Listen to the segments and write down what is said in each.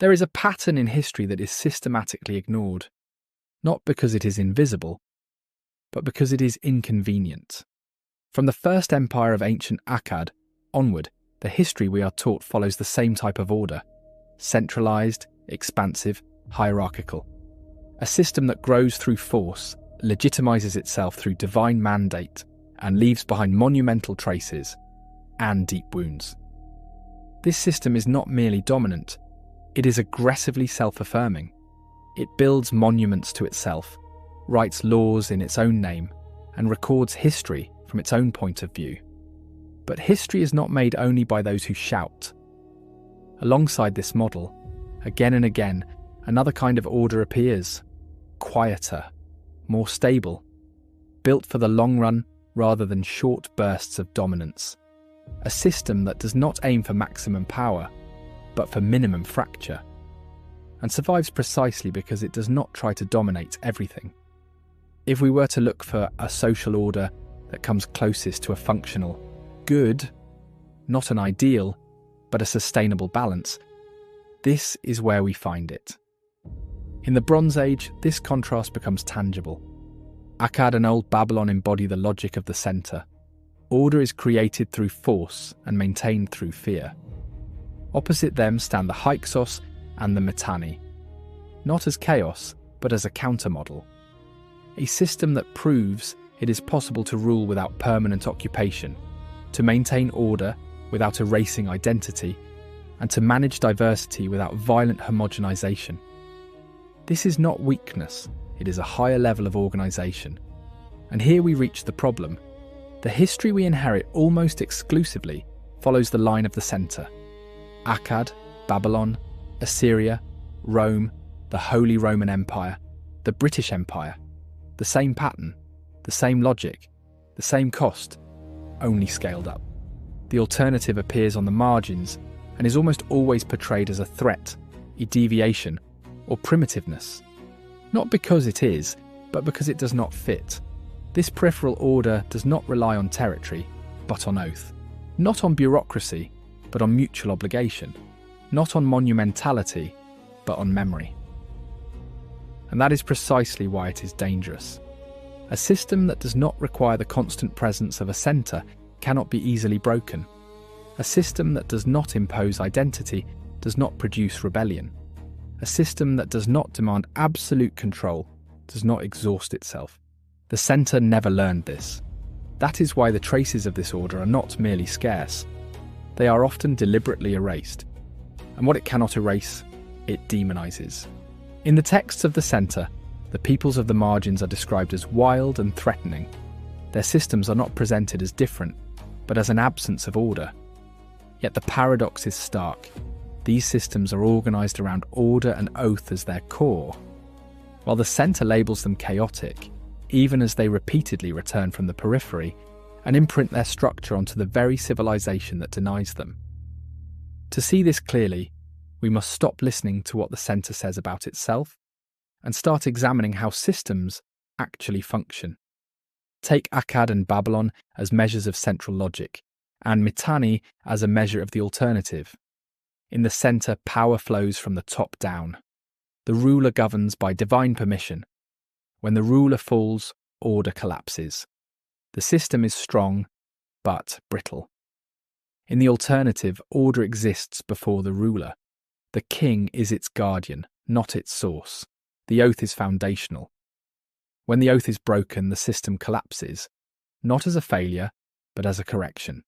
There is a pattern in history that is systematically ignored, not because it is invisible, but because it is inconvenient. From the first empire of ancient Akkad onward, the history we are taught follows the same type of order: centralized, expansive, hierarchical. A system that grows through force, legitimizes itself through divine mandate, and leaves behind monumental traces and deep wounds. This system is not merely dominant, it is aggressively self-affirming. It builds monuments to itself, writes laws in its own name, and records history from its own point of view. But history is not made only by those who shout. Alongside this model, again and again, another kind of order appears, quieter, more stable, built for the long run rather than short bursts of dominance. A system that does not aim for maximum power, but for minimum fracture, and survives precisely because it does not try to dominate everything. If we were to look for a social order that comes closest to a functional good, not an ideal, but a sustainable balance, this is where we find it. In the Bronze Age, this contrast becomes tangible. Akkad and Old Babylon embody the logic of the center. Order is created through force and maintained through fear. Opposite them stand the Hyksos and the Mitanni, not as chaos, but as a countermodel. A system that proves it is possible to rule without permanent occupation, to maintain order without erasing identity, and to manage diversity without violent homogenization. This is not weakness, it is a higher level of organization. And here we reach the problem. The history we inherit almost exclusively follows the line of the center. Akkad, Babylon, Assyria, Rome, the Holy Roman Empire, the British Empire. The same pattern, the same logic, the same cost, only scaled up. The alternative appears on the margins and is almost always portrayed as a threat, a deviation, or primitiveness. Not because it is, but because it does not fit. This peripheral order does not rely on territory, but on oath. Not on bureaucracy, but on mutual obligation. Not on monumentality, but on memory. And that is precisely why it is dangerous. A system that does not require the constant presence of a centre cannot be easily broken. A system that does not impose identity does not produce rebellion. A system that does not demand absolute control does not exhaust itself. The centre never learned this. That is why the traces of this order are not merely scarce. They are often deliberately erased. And what it cannot erase, it demonizes. In the texts of the centre, the peoples of the margins are described as wild and threatening. Their systems are not presented as different, but as an absence of order. Yet the paradox is stark. These systems are organised around order and oath as their core, while the centre labels them chaotic, even as they repeatedly return from the periphery and imprint their structure onto the very civilization that denies them. To see this clearly, we must stop listening to what the centre says about itself and start examining how systems actually function. Take Akkad and Babylon as measures of central logic, and Mitanni as a measure of the alternative. In the centre, power flows from the top down. The ruler governs by divine permission. When the ruler falls, order collapses. The system is strong, but brittle. In the alternative, order exists before the ruler. The king is its guardian, not its source. The oath is foundational. When the oath is broken, the system collapses, not as a failure, but as a correction.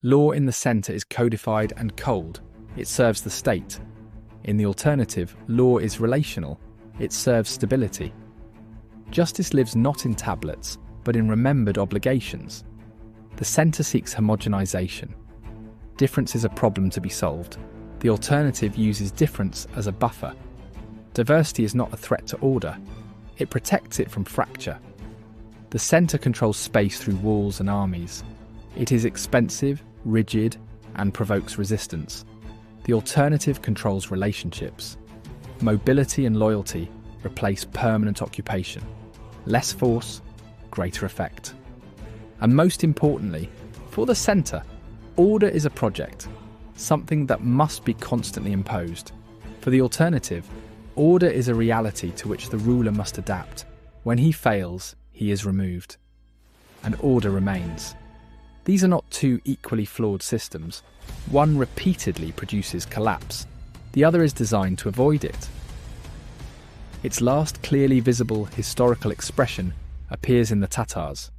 Law in the centre is codified and cold. It serves the state. In the alternative, law is relational. It serves stability. Justice lives not in tablets, but in remembered obligations. The centre seeks homogenization. Difference is a problem to be solved. The alternative uses difference as a buffer. Diversity is not a threat to order. It protects it from fracture. The centre controls space through walls and armies. It is expensive, rigid, and provokes resistance. The alternative controls relationships. Mobility and loyalty replace permanent occupation. Less force, greater effect. And most importantly, for the centre, order is a project, something that must be constantly imposed. For the alternative, order is a reality to which the ruler must adapt. When he fails, he is removed, and order remains. These are not two equally flawed systems. One repeatedly produces collapse. The other is designed to avoid it. Its last clearly visible historical expression appears in the Tatars,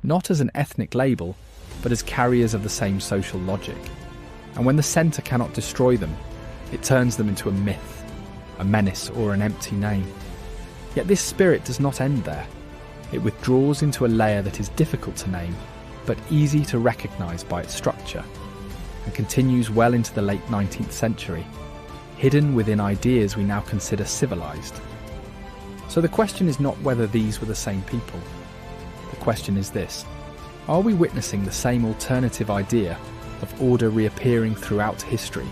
not as an ethnic label, but as carriers of the same social logic. And when the centre cannot destroy them, it turns them into a myth, a menace, or an empty name. Yet this spirit does not end there. It withdraws into a layer that is difficult to name, but easy to recognise by its structure, and continues well into the late 19th century, hidden within ideas we now consider civilised. So the question is not whether these were the same people. The question is this: are we witnessing the same alternative idea of order reappearing throughout history?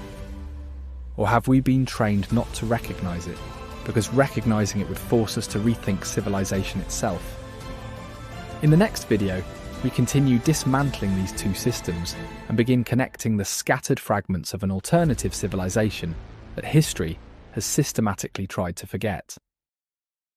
Or have we been trained not to recognise it, because recognising it would force us to rethink civilization itself? In the next video, we continue dismantling these two systems and begin connecting the scattered fragments of an alternative civilization that history has systematically tried to forget.